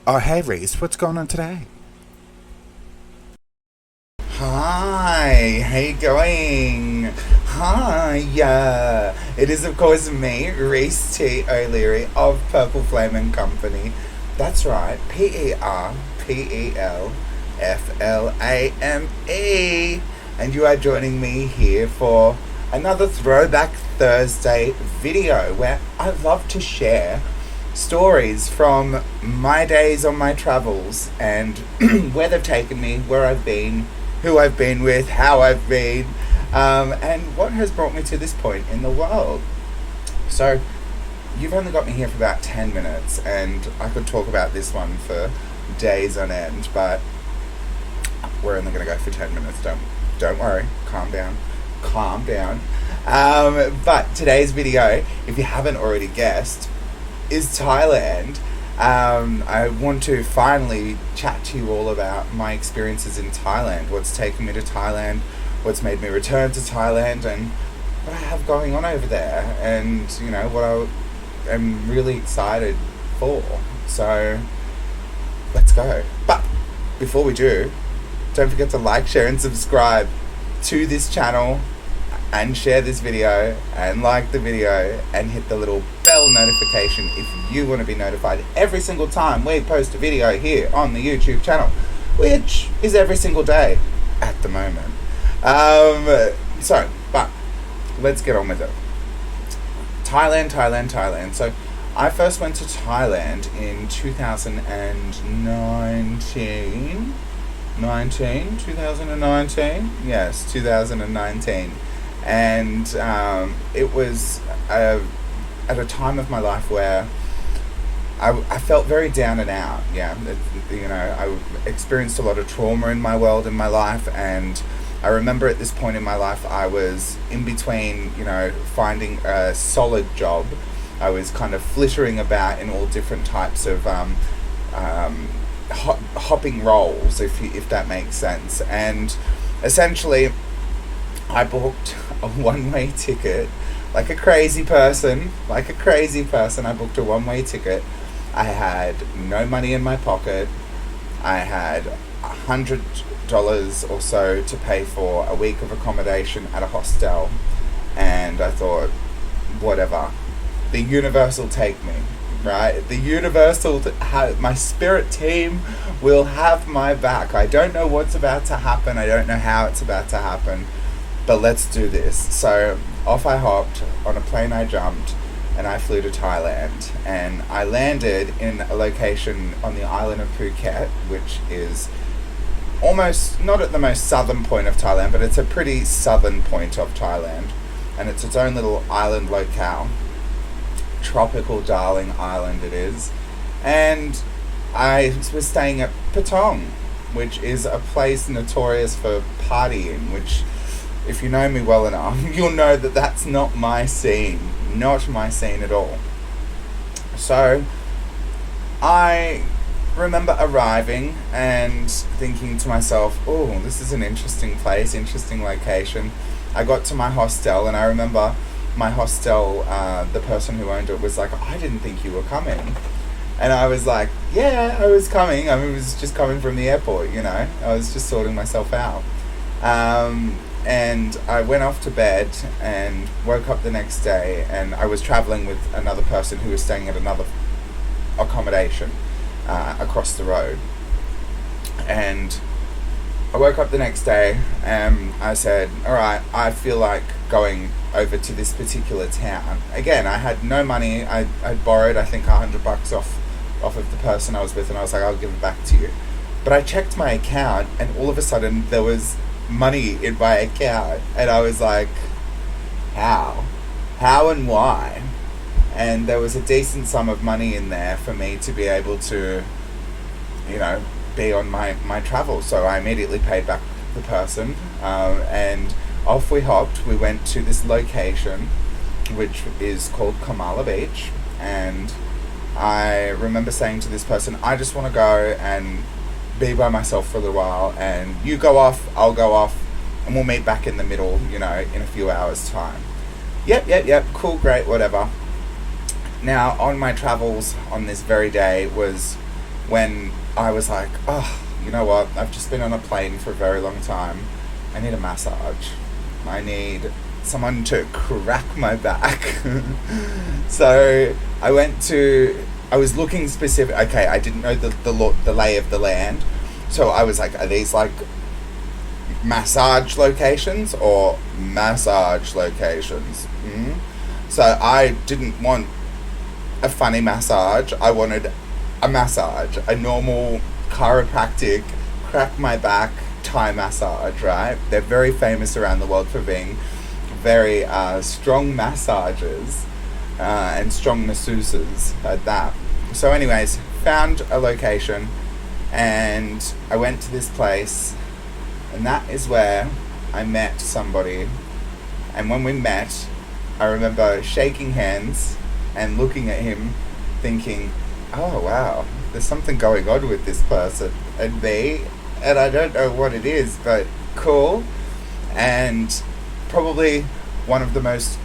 Oh, hey Reese, what's going on today? Hi, how you going? Hi, it is of course me, Reese T. O'Leary of perpelFLAME and Company. That's right, perpelFLAME. And you are joining me here for another Throwback Thursday video where I love to share stories from my days on my travels and where they've taken me, where I've been, who I've been with, how I've been, and what has brought me to this point in the world. So, you've only got me here for about 10 minutes, and I could talk about this one for days on end, but we're only going to go for 10 minutes. Don't worry, calm down. Calm down. But today's video, if you haven't already guessed, is Thailand. I want to finally chat to you all about my experiences in Thailand, what's taken me to Thailand, what's made me return to Thailand, and what I have going on over there, and what I am really excited for. So let's go. But before we do, don't forget to like, share, and subscribe to this channel, and share this video, and like the video, and hit the little bell notification if you want to be notified every single time we post a video here on the YouTube channel, which is every single day at the moment. But let's get on with it. Thailand. So I first went to Thailand in 2019. 2019? Yes, 2019. And it was at a time of my life where I felt very down and out. I experienced a lot of trauma in my world, in my life, and I remember at this point in my life I was in between, finding a solid job. I was kind of flittering about in all different types of hopping roles, if that makes sense. And essentially I booked a one-way ticket like a crazy person. I booked a one-way ticket. I had no money in my pocket. I had $100 or so to pay for a week of accommodation at a hostel, and I thought, whatever, the universe will take me, right? The universe will my spirit team will have my back. I don't know what's about to happen. I don't know how it's about to happen, but let's do this. So off I hopped, on a plane I jumped, and I flew to Thailand. And I landed in a location on the island of Phuket, which is almost not at the most southern point of Thailand, but it's a pretty southern point of Thailand. And it's its own little island locale. Tropical darling island it is. And I was staying at Patong, which is a place notorious for partying, which, if you know me well enough, you'll know that that's not my scene. Not my scene at all. So, I remember arriving and thinking to myself, oh, this is an interesting place, interesting location. I got to my hostel, and I remember my hostel, the person who owned it was like, I didn't think you were coming. And I was like, yeah, I was coming. I was just coming from the airport, I was just sorting myself out. And I went off to bed and woke up the next day, and I was traveling with another person who was staying at another accommodation across the road. And I woke up the next day and I said, alright, I feel like going over to this particular town. Again, I had no money. I borrowed, I think, $100 off of the person I was with, and I was like, I'll give it back to you. But I checked my account, and all of a sudden there was money in my account, and I was like, how and why? And there was a decent sum of money in there for me to be able to be on my travel. So I immediately paid back the person, and off we hopped. We went to this location which is called Kamala Beach, and I remember saying to this person, I just want to go and be by myself for a little while, and you go off, I'll go off, and we'll meet back in the middle, in a few hours time. Yep, cool, great, whatever. Now, on my travels on this very day was when I was like, oh, you know what? I've just been on a plane for a very long time. I need a massage. I need someone to crack my back. So I was looking specific. Okay, I didn't know the lay of the land. So I was like, are these like massage locations or massage locations? So I didn't want a funny massage. I wanted a massage, a normal chiropractic, crack my back Thai massage, right? They're very famous around the world for being very strong massages and strong masseuses at that. So anyways, found a location and I went to this place, and that is where I met somebody. And when we met, I remember shaking hands and looking at him thinking, oh wow, there's something going on with this person and me, and I don't know what it is, but cool. And probably one of the most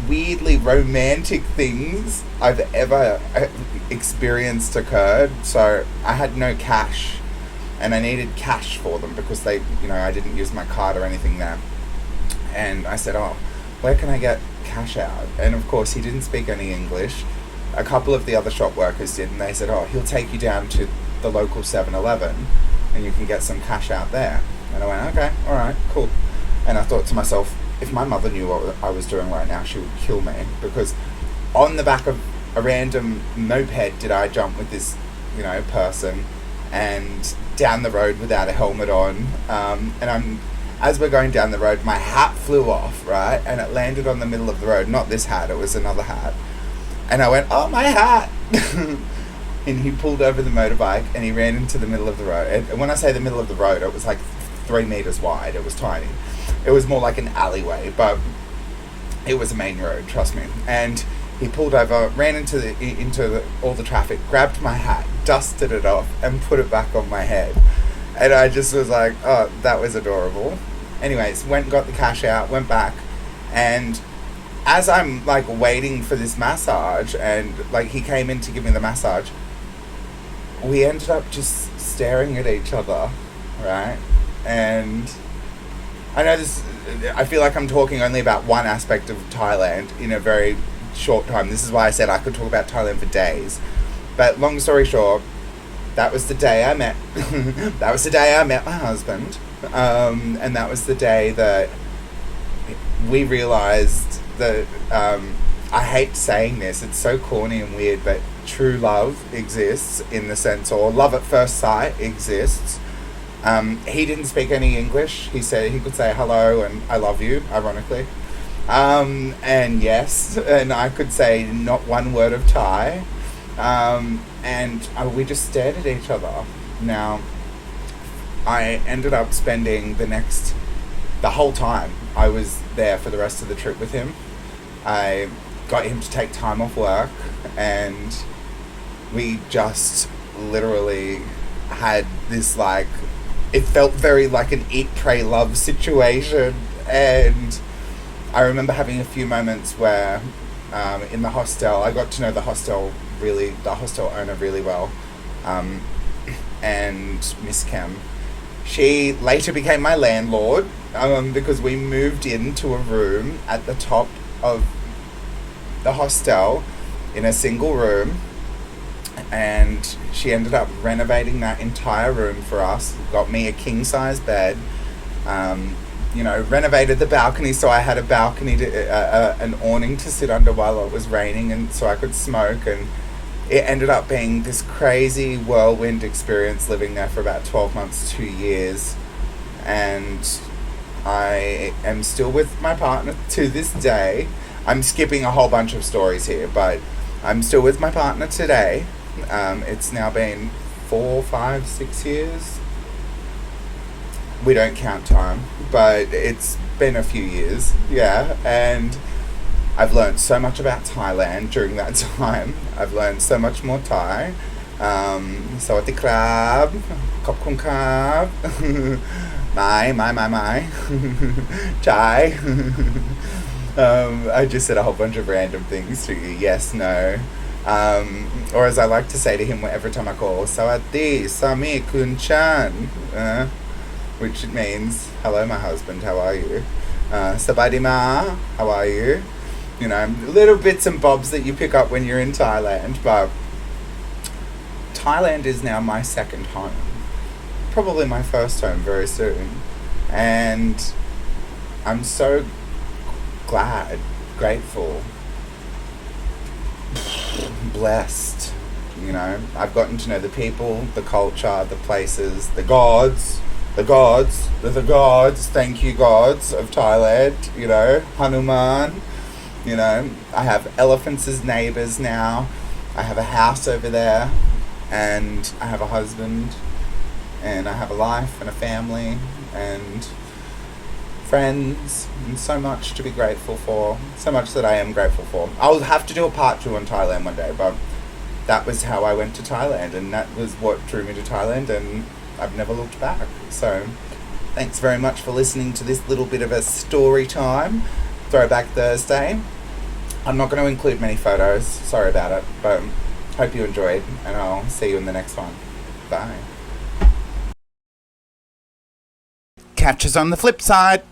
weirdly romantic things I've ever experienced occurred. So I had no cash, and I needed cash for them because they, I didn't use my card or anything there. And I said, oh, where can I get cash out? And of course he didn't speak any English. A couple of the other shop workers did, and they said, oh, he'll take you down to the local 7-Eleven and you can get some cash out there. And I went, okay, alright, cool. And I thought to myself, if my mother knew what I was doing right now, she would kill me, because on the back of a random moped did I jump with this, person, and down the road without a helmet on, and as we're going down the road, my hat flew off, right, and it landed on the middle of the road. Not this hat, it was another hat. And I went, oh, my hat! And he pulled over the motorbike and he ran into the middle of the road. And when I say the middle of the road, it was like 3 meters wide. It was tiny. It was more like an alleyway, but it was a main road, trust me. And he pulled over, ran into all the traffic, grabbed my hat, dusted it off, and put it back on my head. And I just was like, oh, that was adorable. Anyways, went and got the cash out, went back, and as I'm like waiting for this massage, and like he came in to give me the massage, we ended up just staring at each other, right? And I know I feel like I'm talking only about one aspect of Thailand in a very short time. This is why I said I could talk about Thailand for days. But long story short, that was the day I met. That was the day I met my husband. And that was the day that we realized that, I hate saying this, it's so corny and weird, but true love exists in the sense, or love at first sight exists. He didn't speak any English. He could say hello and I love you, ironically. And yes, and I could say not one word of Thai. And we just stared at each other. Now, I ended up spending the whole time I was there for the rest of the trip with him. I got him to take time off work, and we just literally had this, like, it felt very like an eat, pray, love situation. And I remember having a few moments where in the hostel, I got to know the hostel owner really well, and Miss Kim. She later became my landlord, because we moved into a room at the top of the hostel in a single room, and she ended up renovating that entire room for us, got me a king-size bed, renovated the balcony so I had a balcony, an awning to sit under while it was raining, and so I could smoke. And it ended up being this crazy whirlwind experience living there for about 12 months, 2 years. And I am still with my partner to this day. I'm skipping a whole bunch of stories here, but I'm still with my partner today. It's now been 4, 5, 6 years. We don't count time, but it's been a few years, yeah. And I've learned so much about Thailand during that time. I've learned so much more Thai. Sawadee krab, khop khun krab, my, chai. I just said a whole bunch of random things to you. Yes, no. Or as I like to say to him every time I call, Sawadi, Sami Kunchan, which means, hello my husband, how are you? Sabadi ma, how are you? You know, little bits and bobs that you pick up when you're in Thailand, but Thailand is now my second home. Probably my first home very soon. And I'm so glad, grateful, blessed. You know, I've gotten to know the people, the culture, the places, the gods, thank you gods of Thailand, you know, Hanuman, you know, I have elephants as neighbours now, I have a house over there, and I have a husband, and I have a life and a family, and friends, and so much to be grateful for, so much that I am grateful for. I'll have to do a part 2 on Thailand one day, but that was how I went to Thailand, and that was what drew me to Thailand, and I've never looked back. So thanks very much for listening to this little bit of a story time, Throwback Thursday. I'm not going to include many photos, sorry about it, but hope you enjoyed, and I'll see you in the next one. Bye. Catch us on the flip side.